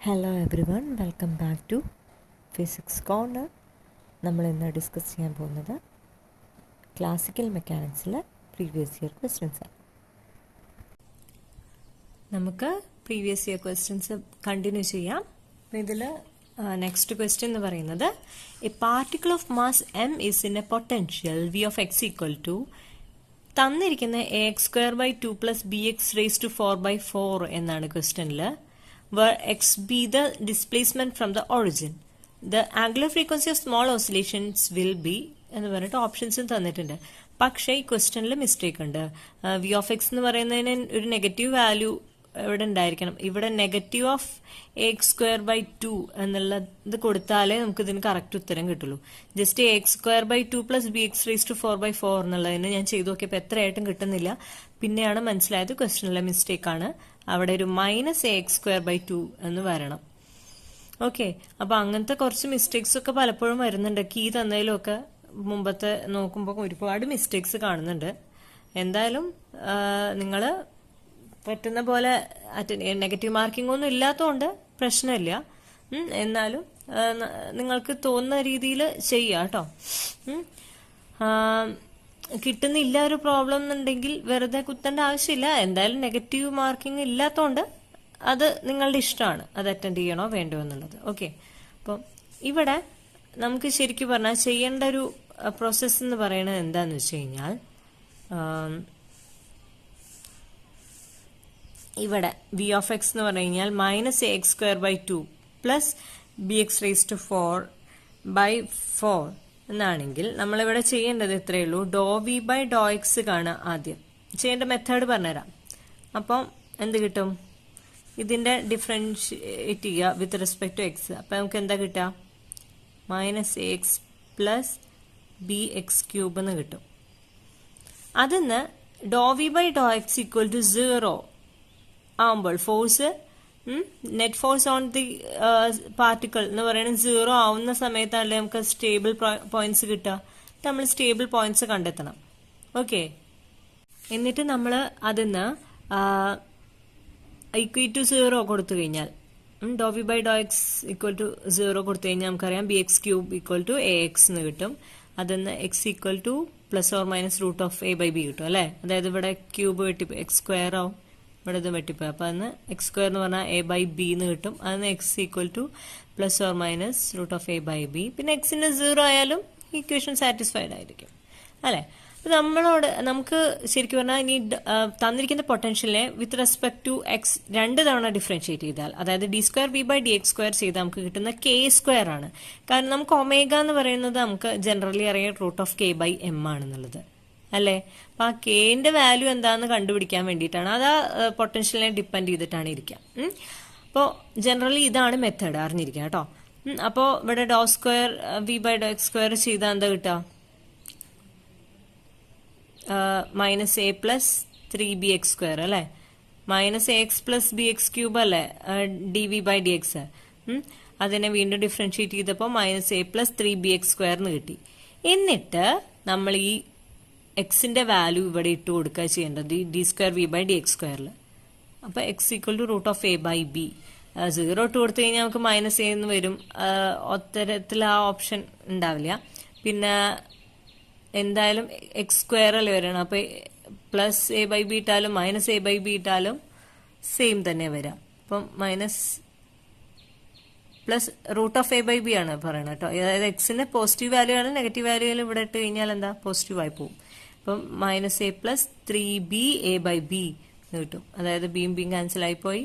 Hello every one, welcome back to physics corner. നമ്മളിന്ന് discuss ചെയ്യാൻ പോകുന്നത് ക്ലാസിക്കൽ മെക്കാനിക്സിലെ പ്രീവിയസ് ഇയർ ക്വസ്റ്റ്യൻസാണ്. നമുക്ക് പ്രീവിയസ് ഇയർ ക്വസ്റ്റ്യൻസ് കണ്ടിന്യൂ ചെയ്യാം. ഇതിൽ നെക്സ്റ്റ് ക്വസ്റ്റ്യൻ എന്ന് പറയുന്നത് a particle of mass m is in a potential V of x equal to തന്നിരിക്കുന്ന a x square by 2 plus b x raise to 4/4 എന്നാണ് ക്വസ്റ്റ്യനിൽ. Where x be the displacement from the origin, the angular frequency of small oscillations will be എന്ന് പറഞ്ഞിട്ട് ഓപ്ഷൻസും തന്നിട്ടുണ്ട്. പക്ഷേ ഈ ക്വസ്റ്റ്യനിൽ mistake ഉണ്ട്. വി ഓഫ് എക്സ് എന്ന് പറയുന്നതിന് ഒരു നെഗറ്റീവ് വാല്യൂ ഇവിടെ ഉണ്ടായിരിക്കണം. ഇവിടെ negative of x square by 2 എന്നുള്ളത് കൊടുത്താലേ നമുക്ക് ഇതിന് കറക്റ്റ് ഉത്തരം കിട്ടുള്ളൂ. Just x square by 2 plus b x raise to 4/4 എന്നുള്ളതിന് ഞാൻ ചെയ്തു നോക്കിയപ്പോൾ എത്രയായിട്ടും കിട്ടുന്നില്ല. പിന്നെയാണ് മനസ്സിലായത് ക്വസ്റ്റ്യനിലെ മിസ്റ്റേക്ക് ആണ്. അവിടെ ഒരു minus a x square by 2 എന്ന് വരണം. ഓക്കെ, അപ്പൊ അങ്ങനത്തെ കുറച്ച് മിസ്റ്റേക്സ് ഒക്കെ പലപ്പോഴും വരുന്നുണ്ട്. കീ തന്നതിലും ഒക്കെ മുമ്പത്തെ നോക്കുമ്പോൾ ഒരുപാട് മിസ്റ്റേക്സ് കാണുന്നുണ്ട്. എന്തായാലും നിങ്ങൾ പറ്റുന്ന പോലെ നെഗറ്റീവ് മാർക്കിംഗ് ഒന്നും ഇല്ലാത്തതുകൊണ്ട് പ്രശ്നമില്ല. എന്നാലും നിങ്ങൾക്ക് തോന്നുന്ന രീതിയിൽ ചെയ്യാം കേട്ടോ. കിട്ടുന്നില്ല ഒരു പ്രോബ്ലം എന്നുണ്ടെങ്കിൽ വെറുതെ കുത്തേണ്ട ആവശ്യമില്ല. എന്തായാലും നെഗറ്റീവ് മാർക്കിംഗ് ഇല്ലാത്തതുകൊണ്ട് അത് നിങ്ങളുടെ ഇഷ്ടമാണ്, അത് അറ്റൻഡ് ചെയ്യണോ വേണ്ടോ എന്നുള്ളത്. ഓക്കെ, അപ്പം ഇവിടെ നമുക്ക് ശരിക്കും പറഞ്ഞാൽ ചെയ്യേണ്ട ഒരു പ്രോസസ്സ് എന്ന് പറയുന്നത് എന്താന്ന് വെച്ച് കഴിഞ്ഞാൽ, ഇവിടെ വി ഓഫ് എക്സ് എന്ന് പറഞ്ഞു കഴിഞ്ഞാൽ minus a x square by 2 plus b x raise to 4/4 എന്നാണെങ്കിൽ നമ്മളിവിടെ ചെയ്യേണ്ടത് ഇത്രയേ ഉള്ളൂ. Do V by Dr x കാണുക. ആദ്യം ചെയ്യേണ്ട മെത്തേഡ് പറഞ്ഞുതരാം. അപ്പം എന്ത് കിട്ടും? ഇതിന്റെ ഡിഫറൻഷിയേറ്റ് ചെയ്യുക വിത്ത് റെസ്പെക്ട് ടു എക്സ്. അപ്പം നമുക്ക് എന്താ കിട്ടുക? Minus a x plus b x cube എന്ന് കിട്ടും. അതിന്ന് doh V by Dr x equal to 0 ആവുമ്പോൾ force net force on the particle എന്ന് പറയുന്നത് 0 ആവുന്ന സമയത്താണല്ലേ നമുക്ക് സ്റ്റേബിൾ പോയിന്റ്സ് കിട്ടുക. നമ്മൾ സ്റ്റേബിൾ പോയിന്റ്സ് കണ്ടെത്തണം. ഓക്കെ, എന്നിട്ട് നമ്മൾ അതിന്ന് ഈക്വൽ ടു 0 കൊടുത്തു കഴിഞ്ഞാൽ doh V by Dr x equal to 0 കൊടുത്തു കഴിഞ്ഞാൽ നമുക്കറിയാം b x cube equal to a x എന്ന് കിട്ടും. അതിന്ന് x equal to plus or minus root of A by b കിട്ടും അല്ലേ. അതായത് ഇവിടെ ക്യൂബ് വെട്ടിപ്പോ എക്സ് സ്ക്വയർ ആവും, ഇവിടെ ഇത് വെട്ടിപ്പോയി. അപ്പൊ അതിന് എക്സ് സ്ക്വയർ എന്ന് പറഞ്ഞാൽ എ ബൈ ബി എന്ന് കിട്ടും. അതിന് x equal to plus or minus root of A by b. പിന്നെ എക്സിന് 0 ആയാലും ഇക്വേഷൻ സാറ്റിസ്ഫൈഡ് ആയിരിക്കും അല്ലെ. നമുക്ക് ശരിക്കും പറഞ്ഞാൽ ഇനി തന്നിരിക്കുന്ന പൊട്ടൻഷ്യലിനെ വിത്ത് റെസ്പെക്ട് ടു എക്സ് 2 തവണ ഡിഫറൻഷിയേറ്റ് ചെയ്താൽ, അതായത് d square V by D x square ചെയ്താൽ നമുക്ക് കിട്ടുന്ന കെ സ്ക്വയർ ആണ്. കാരണം നമുക്ക് ഒമേഗ എന്ന് പറയുന്നത് നമുക്ക് ജനറലി അറിയാം root of K by m ആണെന്നുള്ളത് അല്ലേ. അപ്പൊ ആ കെന്റെ വാല്യൂ എന്താണെന്ന് കണ്ടുപിടിക്കാൻ വേണ്ടിയിട്ടാണ്. അത് ആ പൊട്ടൻഷ്യലിനെ ഡിപ്പെൻഡ് ചെയ്തിട്ടാണ് ഇരിക്കുക. അപ്പോൾ ജനറലി ഇതാണ് മെത്തേഡ്, അറിഞ്ഞിരിക്കുക കേട്ടോ. അപ്പോൾ ഇവിടെ doh square V by Dr x square ചെയ്താൽ എന്താ കിട്ടുക? Minus A plus 3 b x square അല്ലേ. Minus a x plus b x cube അല്ലേ d V by D x. അതിനെ വീണ്ടും ഡിഫറൻഷിയേറ്റ് ചെയ്തപ്പോൾ minus A plus 3 b x square എന്ന് കിട്ടി. എന്നിട്ട് നമ്മൾ ഈ എക്സിന്റെ വാല്യൂ ഇവിടെ ഇട്ട് കൊടുക്കുക ചെയ്യേണ്ടത് D square V by D X സ്ക്വയറിൽ. അപ്പൊ X equal to root of A by B. 0 ഇട്ട് കൊടുത്തു കഴിഞ്ഞാൽ നമുക്ക് മൈനസ് എ എന്ന് വരും. ഒത്തരത്തിൽ ആ ഓപ്ഷൻ ഉണ്ടാവില്ല. പിന്നെ എന്തായാലും എക്സ് സ്ക്വയർ അല്ലേ വരണം. അപ്പൊ പ്ലസ് എ ബൈ ബി ഇട്ടാലും മൈനസ് എ ബൈ ബി ഇട്ടാലും സെയിം തന്നെ വരാം. അപ്പം minus plus root of A by B ആണ് പറയണത് കേട്ടോ. അതായത് എക്സിന്റെ പോസിറ്റീവ് വാല്യൂ ആണ്, നെഗറ്റീവ് വാല്യൂ ഇവിടെ ഇട്ട് കഴിഞ്ഞാൽ എന്താ പോസിറ്റീവ് ആയി പോകും. അപ്പം minus A plus 3b A by B എന്ന് കിട്ടും. അതായത് ബിയും ബിയും ക്യാൻസൽ ആയി പോയി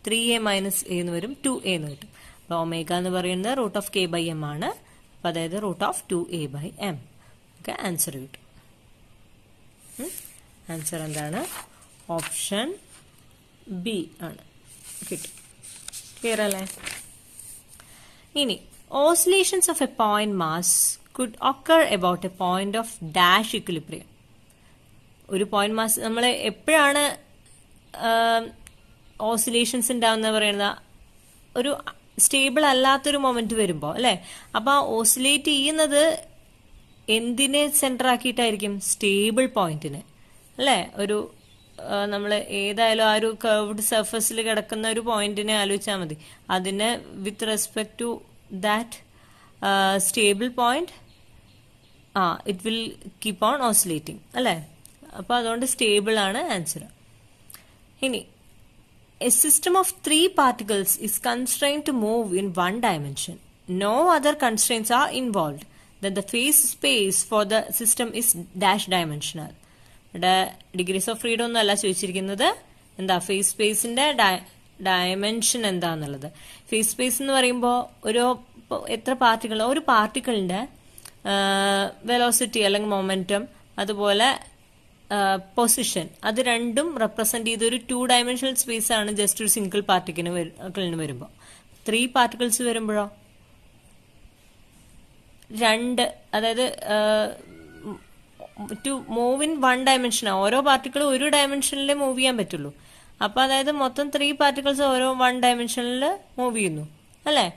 3a മൈനസ് എ എന്ന് വരും, 2a എന്ന് കിട്ടും. അപ്പൊ ഒമേഗ എന്ന് പറയുന്നത് root of K by M ആണ്. അപ്പൊ അതായത് root of 2a by M. Okay, answer കിട്ടും. ആൻസർ എന്താണ്? ഓപ്ഷൻ ബി ആണ് കിട്ടും. ക്ലിയർ അല്ലേ? ഇനി oscillations of a point mass could occur about a point of dash equilibrium. ഒരു പോയിന്റ് മാസ് നമ്മൾ എപ്പോഴാണ് ഓസിലേഷൻസ് ഉണ്ടാവുന്ന പറയുന്നത്? ഒരു സ്റ്റേബിൾ അല്ലാത്തൊരു മൊമെന്റ് വരുമ്പോൾ അല്ലെ. അപ്പൊ ഓസിലേറ്റ് ചെയ്യുന്നത് എന്തിനെ സെന്റർ ആക്കിയിട്ടായിരിക്കും? സ്റ്റേബിൾ പോയിന്റിന് അല്ലെ. ഒരു നമ്മൾ ഏതായാലും ആ ഒരു കർവ്ഡ് സർഫസിൽ കിടക്കുന്ന ഒരു പോയിന്റിനെ ആലോചിച്ചാൽ മതി. അതിനെ with respect to that stable point it will keep on oscillating അല്ലേ. അപ്പോൾ അതുകൊണ്ട് സ്റ്റേബിൾ ആണ് ആൻസർ. ഇനി a system of 3 particles is constrained to move in one dimension. No other constraints are involved. Then the phase space for the system is dash dimensional. ഇവിടെ degrees of freedom ഒന്നും അല്ല ചോദിച്ചിരിക്കുന്നത്, എന്താ face സ്പേസിന്റെ dimension എന്താന്നുള്ളത്. Face space എന്ന് പറയുമ്പോൾ എത്ര പാർട്ടിക്കിൾ, ഒരു പാർട്ടിക്കിളിന്റെ വെലോസിറ്റി അല്ലെങ്കിൽ മൊമെന്റം അതുപോലെ പൊസിഷൻ, അത് രണ്ടും റെപ്രസെന്റ് ചെയ്ത ഒരു 2 ഡയമെൻഷണൽ സ്പേസ് ആണ് ജസ്റ്റ് ഒരു സിംഗിൾ പാർട്ടിക്കിളിന് വരുമ്പോൾ. 3 പാർട്ടിക്കിൾസ് വരുമ്പോഴോ 2, അതായത് ടു മൂവ് ഇൻ 1 ഡയമെൻഷൻ. ഓരോ പാർട്ടിക്കിളും ഒരു ഡയമെൻഷനിൽ മൂവ് ചെയ്യാൻ പറ്റുള്ളൂ. അപ്പൊ അതായത് മൊത്തം 3 പാർട്ടിക്കിൾസ് ഓരോ 1 ഡയമെൻഷനിൽ മൂവ് ചെയ്യുന്നു അല്ലെ.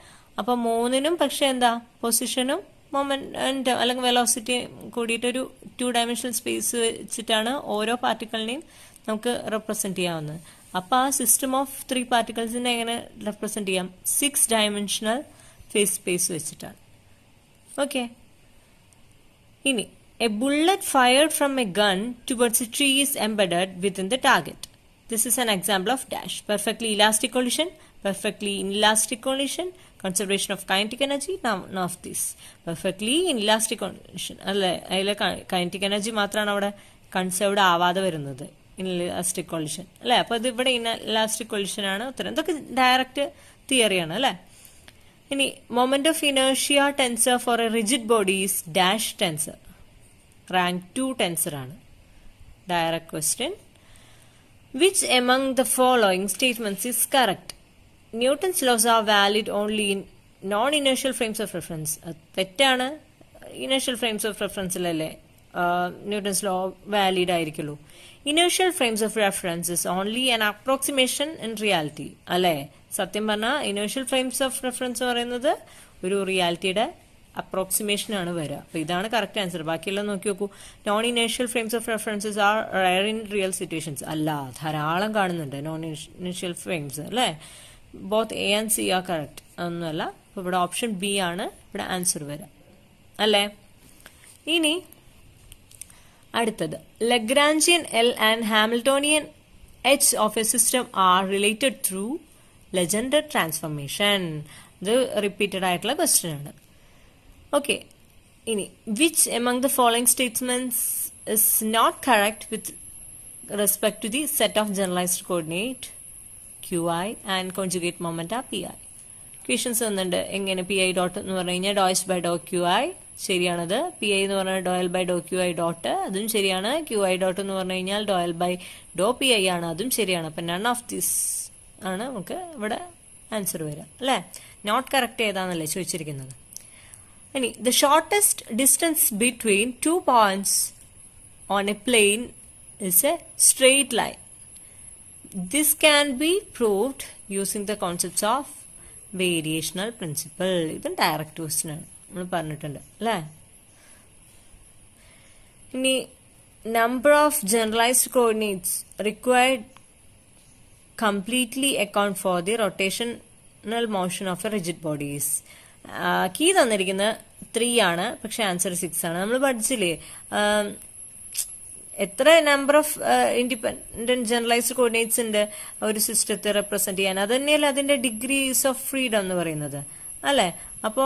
അപ്പൊ 3നും പക്ഷെ എന്താ പൊസിഷനും മൊമെന്റ് അല്ലെങ്കിൽ വെലോസിറ്റി കൂടിയിട്ട് ഒരു 2 ഡയമെൻഷണൽ സ്പേസ് വെച്ചിട്ടാണ് ഓരോ പാർട്ടിക്കിളിനെയും നമുക്ക് റെപ്രസെന്റ് ചെയ്യാവുന്നത്. അപ്പൊ ആ സിസ്റ്റം ഓഫ് 3 പാർട്ടിക്കിൾസിനെ എങ്ങനെ റെപ്രസെന്റ് ചെയ്യാം? 6 ഡയമെൻഷണൽ ഫേസ് സ്പേസ് വെച്ചിട്ടാണ്. ഓക്കെ. ഇനി A bullet fired from A gun towards A tree is embedded within the target. This is an example of dash. Perfectly elastic collision, perfectly inelastic collision, conservation of kinetic energy, none of this. Perfectly inelastic collision അല്ലെ, അതിലെ kinetic energy മാത്രമാണ് അവിടെ conserved ആവാതെ വരുന്നത്, inelastic collision അല്ലെ. അപ്പൊ ഇത് ഇവിടെ ഇൻഇലാസ്റ്റിക് കൊളിഷൻ ആണ് ഉത്തരം. ഇതൊക്കെ ഡയറക്റ്റ് തിയറിയാണ് അല്ലെ. ഇനി moment of inertia tensor for a rigid body is dash tensor. Rank 2 tensor ആണ്. Direct question. Which among the following statements is correct? Newton's laws are valid only in non-inertial frames of reference. തെറ്റാണ്. Inertial frames of റെഫറൻസിലല്ലേ Newton's law valid ആയിരിക്കുള്ളൂ. Inertial frames of reference is only an approximation in reality അല്ലേ. സത്യം പറഞ്ഞാൽ inertial frames of reference പറയുന്നത് ഒരു റിയാലിറ്റിയുടെ approximation ആണ് വരിക. അപ്പൊ ഇതാണ് കറക്റ്റ് ആൻസർ. ബാക്കിയെല്ലാം നോക്കി നോക്കൂ. Non inertial frames of references are rare in real situations. അല്ല, ധാരാളം കാണുന്നുണ്ട് നോൺ ഇനേർഷ്യൽ ഫ്രെയിംസ് അല്ലേ. Both A and C are correct. അതൊന്നുമല്ല. അപ്പൊ ഇവിടെ ഓപ്ഷൻ ബി ആണ് ഇവിടെ ആൻസർ വരിക അല്ലേ. ഇനി അടുത്തത് Lagrangian L and Hamiltonian H of a system are related through Legendre transformation. ഇത് റിപ്പീറ്റഡ് ആയിട്ടുള്ള ക്വസ്റ്റ്യൻ ആണ്. ഓക്കെ. ഇനി which among the following statements is not correct with respect to the set of generalized coordinate QI and conjugate momenta PI. Questions വന്നിട്ടുണ്ട്. എങ്ങനെ PI dot എന്ന് പറഞ്ഞു കഴിഞ്ഞാൽ doh H by doh QI ശരിയാണത്. PI എന്ന് പറഞ്ഞാൽ doh L by doh QI dot, അതും ശരിയാണ്. QI ഡോട്ട് എന്ന് പറഞ്ഞു കഴിഞ്ഞാൽ ഡോ എൽ ബൈ ഡോ PI ആണ്, അതും ശരിയാണ്. അപ്പൊ നൺ ഓഫ് ദിസ് ആണ് നമുക്ക് ഇവിടെ ആൻസർ വരിക അല്ലേ. നോട്ട് കറക്റ്റ് ഏതാന്നല്ലേ ചോദിച്ചിരിക്കുന്നത്. ഇനി the shortest distance between 2 points on a plane is a straight line. This can be proved using the concepts of variational principle. ഇത് ഡയറക്റ്റ് ക്വസ്റ്റ്യൻ ആണ്, നമ്മൾ പറഞ്ഞിട്ടുണ്ട് അല്ലേ. ഇനി number of generalized coordinates required completely account for the rotational motion of a rigid bodies. Key തന്നിരിക്കുന്നത് 3 ആണ്, പക്ഷെ answer 6 ആണ്. നമ്മൾ പഠിച്ചില്ലേ എത്ര number of independent generalized coordinates ഉണ്ട് ഒരു സിസ്റ്റത്തെ റെപ്രസെന്റ് ചെയ്യാൻ. അത് തന്നെയല്ലേ അതിന്റെ ഡിഗ്രീസ് ഓഫ് ഫ്രീഡം എന്ന് പറയുന്നത് അല്ലെ. അപ്പോ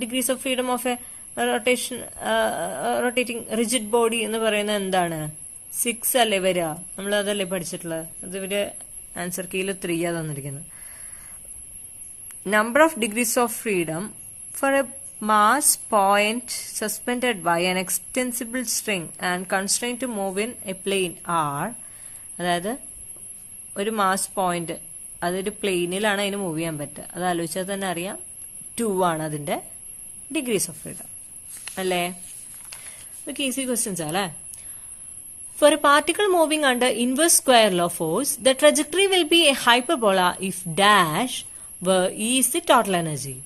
degrees of freedom of A rotating rigid body എന്ന് പറയുന്നത് എന്താണ്? 6 അല്ലേ വരിക. നമ്മൾ അതല്ലേ പഠിച്ചിട്ടുള്ളത്. അത് ഇവര് ആൻസർ കീയിൽ 3 ആ തന്നിരിക്കുന്നത്. Number of degrees of freedom for a mass point suspended by an extensible string and constrained to move in a plane are, അതായത് ഒരു മാസ് പോയിന്റ് അതൊരു പ്ലെയിനിലാണ് അതിന് മൂവ് ചെയ്യാൻ പറ്റുക. അത് ആലോചിച്ചാൽ തന്നെ അറിയാം 2 ആണ് അതിന്റെ ഡിഗ്രീസ് ഓഫ് ഫ്രീഡം അല്ലേ. ഇതൊക്കെ ഈസി ക്വസ്റ്റ്യൻസ് അല്ലേ. For a particle moving under inverse square law force, the trajectory will be a hyperbola if dash where E is the total energy.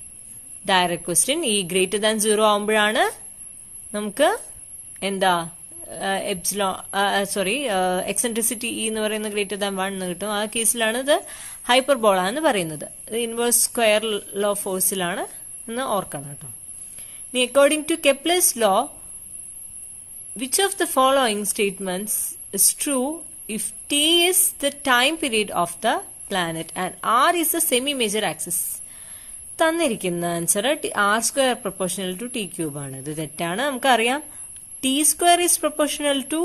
Direct question. E greater than 0 ആവുമ്പോഴാണ് നമുക്ക് എന്താ eccentricity E എന്ന് പറയുന്നത് greater than 1 എന്ന് കിട്ടും. ആ കേസിലാണ് ഇത് hyperbola എന്ന് പറയുന്നത്. ഇത് ഇൻവേഴ്സ് സ്ക്വയർ ലോ ഫോഴ്സിലാണ് എന്ന് ഓർക്കണം കേട്ടോ. ഇനി according to Kepler's law, which of the following statements is true if t is the time period of the planet and r is the semi-major axis? തന്നിരിക്കുന്ന answer R square proportional to T cube ആണ്. ഇത് തെറ്റാണ്. നമുക്കറിയാം T square is proportional to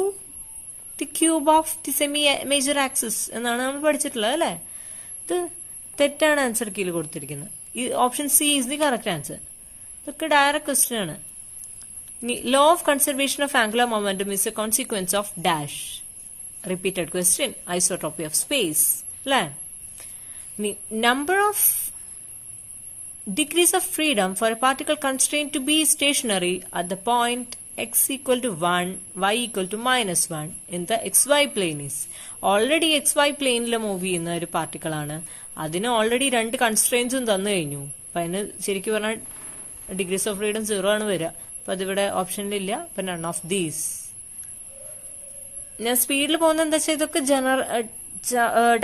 the cube of the semi major axis എന്നാണ് നമ്മൾ പഠിച്ചിട്ടുള്ളത് അല്ലേ. ഇത് തെറ്റാണ് ആൻസർ കീഴിൽ കൊടുത്തിരിക്കുന്നത്. ഈ option C is the correct answer. ഇതൊക്കെ ഡയറക്റ്റ് ക്വസ്റ്റ്യൻ ആണ്. Law of conservation of angular momentum is a consequence of dash. Repeated question. Isotropy of space. Number of degrees of freedom for a particle constrained to be stationary at the point x equal to 1, y equal to -1 in the xy plane is. Already xy plane le move ചെയ്യുന്ന ഒരു particle ആണ്. അതിന് already 2 കൺസ്ട്രെയിൻസും തന്നു കഴിഞ്ഞു. അപ്പൊ അതിന് ശരിക്കും പറഞ്ഞാൽ ഡിഗ്രീസ് ഓഫ് ഫ്രീഡം 0 ആണ് വരിക. അപ്പൊ അതിവിടെ ഓപ്ഷനിലില്ല. അപ്പൊ നൺ ഓഫ് ദീസ്. ഞാൻ സ്പീഡിൽ പോകുന്ന എന്താ വെച്ചാൽ ഇതൊക്കെ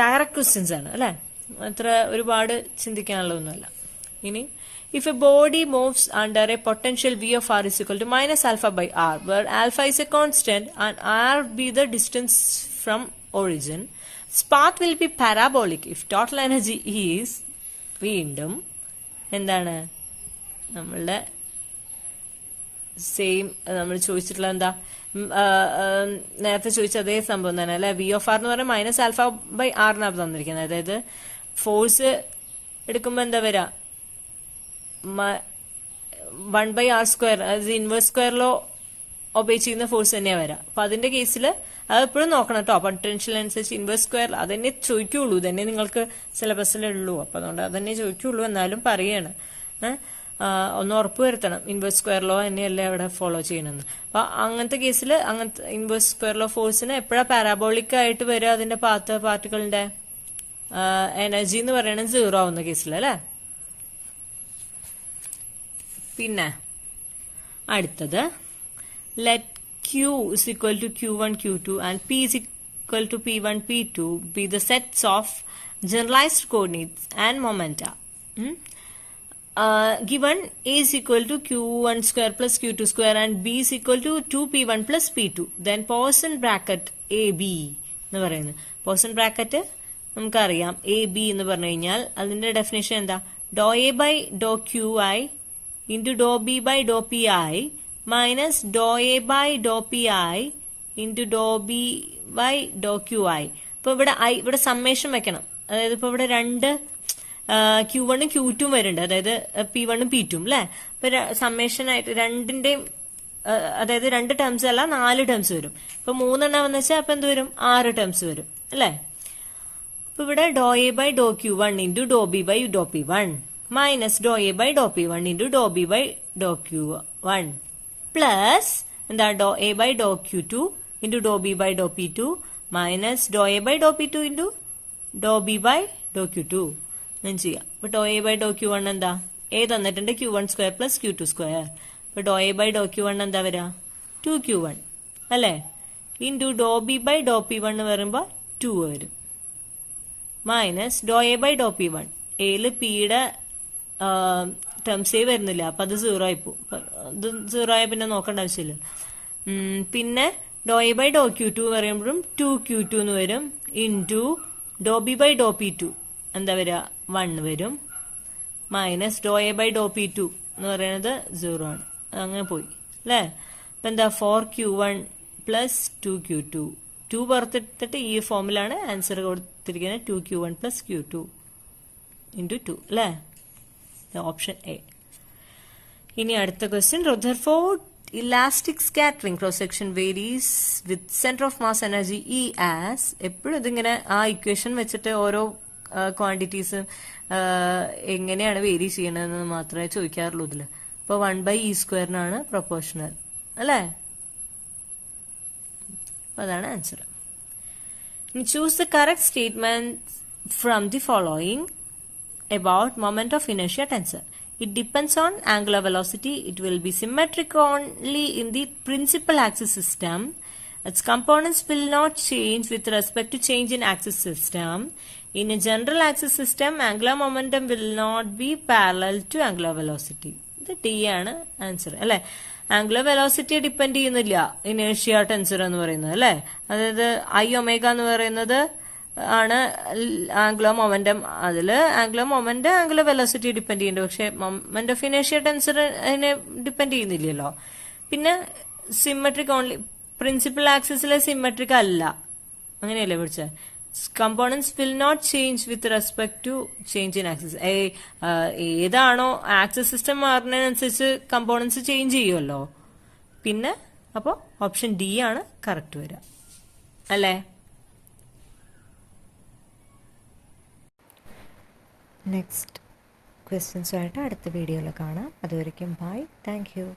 ഡയറക്റ്റ് ക്വസ്റ്റ്യൻസ് ആണ് അല്ലെ. അത്ര ഒരുപാട് ചിന്തിക്കാനുള്ളതൊന്നുമല്ല. ഇനി if a body moves under a potential v of r is equal to minus alpha by r, where alpha is a constant and r be the distance from origin, its path will be parabolic if total energy is വീണ്ടും എന്താണ് നമ്മളുടെ same നമ്മൾ ചോദിച്ചിട്ടുള്ള എന്താ നേരത്തെ ചോദിച്ച അതേ സംഭവം തന്നെ അല്ലെ. വി ഓഫ് ആർ എന്ന് പറഞ്ഞാൽ മൈനസ് ആൽഫ ബൈ ആറിനാണ് തന്നിരിക്കുന്നത്. അതായത് ഫോഴ്സ് എടുക്കുമ്പോ എന്താ വരാ 1/r സ്ക്വയർ, അതായത് ഇൻവേഴ്സ് സ്ക്വയറിലോ ഒബേ ചെയ്യുന്ന ഫോഴ്സ് തന്നെയാണ് വരാം. അപ്പൊ അതിന്റെ കേസിൽ അത് എപ്പോഴും നോക്കണം കേട്ടോ. പൊട്ടൻഷ്യൽ അനുസരിച്ച് ഇൻവേഴ്സ് സ്ക്വയർ അതന്നെ ചോദിക്കുള്ളൂ. ഇതന്നെ നിങ്ങൾക്ക് സിലബസിലുള്ളൂ. അപ്പൊ അതുകൊണ്ട് അതന്നെ ചോദിക്കുള്ളൂ. എന്നാലും പറയാണ് ഒന്ന് ഉറപ്പ് വരുത്തണം ഇൻവേഴ്സ് സ്ക്വയർ ലോ തന്നെയല്ലേ അവിടെ ഫോളോ ചെയ്യണമെന്ന്. അപ്പൊ അങ്ങനത്തെ കേസിൽ അങ്ങനത്തെ ഇൻവേഴ്സ് സ്ക്വയർ ലോ ഫോഴ്സിന് എപ്പോഴാ പാരാബോളിക് ആയിട്ട് വരിക അതിന്റെ പാർട്ടിക്കിളിന്റെ എനർജി എന്ന് പറയുന്നത് 0 ആവുന്ന കേസിൽ അല്ലെ. പിന്നെ അടുത്തത് let q is equal to q1 q2 and p is equal to p1 p2 be the sets of generalized coordinates and momenta. Given a is equal to q1 square plus q2 square and b is equal to 2p1 plus p2, then Poisson bracket ab എന്ന് പറയുന്നത്. Poisson bracket നമുക്കറിയാം A B എന്ന് പറഞ്ഞു കഴിഞ്ഞാൽ അതിന്റെ definition എന്താ? Doh A by doh q i into Dr B by doh p i minus Dr A by doh p i into Dr B by doh q i. ഇപ്പൊ ഇവിടെ summation വെക്കണം. അതായത് ഇപ്പൊ ഇവിടെ രണ്ട് Q1 Q2 വരുന്നുണ്ട്. അതായത് P1 P2 അല്ലെ. അപ്പൊ സമ്മേഷൻ ആയിട്ട് രണ്ടിന്റെയും അതായത് 2 ടേംസ് അല്ല 4 ടേംസ് വരും. ഇപ്പൊ 3 വന്നു വെച്ചാൽ അപ്പൊ എന്ത് വരും? 6 ടേംസ് വരും അല്ലെ. അപ്പൊ ഇവിടെ doh A by doh Q1 into Dr B by Dr P1 minus Dr A by Dr P1 into Dr B by doh Q1 plus എന്താ doh A by doh Q2 into Dr B by Dr P2 minus Dr A by Dr P2 into Dr B by doh Q2 ചെയ്യാം. ഇപ്പൊ ഡോ A by doh Q1 എന്താ? A തന്നിട്ടുണ്ട് Q1 square plus Q2 square. ഇപ്പൊ ഡോ A by doh Q1 എന്താ വരാ? 2Q1 അല്ലെ. Into Dr B by Dr P1 വരുമ്പോ 2 വരും minus Dr A by Dr P1. എയില് പിയുടെ ടേംസേ വരുന്നില്ല. അപ്പൊ അത് 0 ആയിപ്പോ. ഇത് 0 ആയ പിന്നെ നോക്കേണ്ട ആവശ്യമില്ല. പിന്നെ ഡോ എ ബൈ ഡോ Q2 പറയുമ്പോഴും 2Q2 എന്ന് വരും into Dr B by Dr P2 എന്താ വരിക? 1 വരും minus Dr A by Dr P2 എന്ന് പറയുന്നത് 0 ആണ്. അങ്ങനെ പോയി അല്ലേ. അപ്പൊ എന്താ 4Q1 പ്ലസ് 2Q2. 2 പുറത്തിട്ടിട്ട് ഈ ഫോമിലാണ് ആൻസർ കൊടുത്തിരിക്കുന്നത്. 2Q1 പ്ലസ് Q2 ഇൻറ്റു 2 അല്ലേ. Option A. ഇനി അടുത്ത question. Rutherford elastic scattering cross section varies with centre of mass energy E as. എപ്പോഴും ഇതിങ്ങനെ ആ ഇക്വേഷൻ വെച്ചിട്ട് ഓരോ ക്വാണ്ടിറ്റീസ് എങ്ങനെയാണ് വേരി ചെയ്യണതെന്ന് മാത്രമേ ചോദിക്കാറുള്ളൂ ഇതില്. അപ്പൊ 1/e² പ്രൊപ്പോർഷണൽ അല്ലേ. അതാണ് answer. Choose the correct statement from the following about moment of inertia tensor. It depends on angular velocity. It will be symmetric only in the principal axis system. Its components will not change with respect to change in axis system. In a general axis system, angular momentum will not be parallel to angular velocity. ഇത് D ആണ് answer അല്ലെ. Angular വെലോസിറ്റിയെ depend ചെയ്യുന്നില്ല ഇനേഷ്യ tensor എന്ന് പറയുന്നത് അല്ലെ. അതായത് I omega എന്ന് പറയുന്നത് ആണ് ആംഗുലർ മൊമെന്റം. അതില് angular moment angular velocity depend ചെയ്യുന്നുണ്ട്. പക്ഷെ മൊമെന്റ് ഓഫ് ഇനേഷ്യ ടെൻസർ അതിനെ ഡിപ്പെൻഡ് ചെയ്യുന്നില്ലല്ലോ. പിന്നെ സിമെട്രിക് ഓൺലി, പ്രിൻസിപ്പൽ ആക്സിസിലെ സിമെട്രിക് അല്ല, അങ്ങനെയല്ലേ പഠിച്ചത്. Components will not change with respect to change in axis. ഏതാണോ ആക്സിസ് സിസ്റ്റം മാറുന്നതിനനുസരിച്ച് കമ്പോണൻസ് ചേഞ്ച് ചെയ്യുമല്ലോ. പിന്നെ അപ്പോൾ ഓപ്ഷൻ ഡി ആണ് കറക്റ്റ് വരിക അല്ലേ. നെക്സ്റ്റ് ക്വസ്റ്റ്യൻസുമായിട്ട് അടുത്ത വീഡിയോയിൽ കാണാം. അതുവരെയ്ക്കും ബൈ, താങ്ക് യു.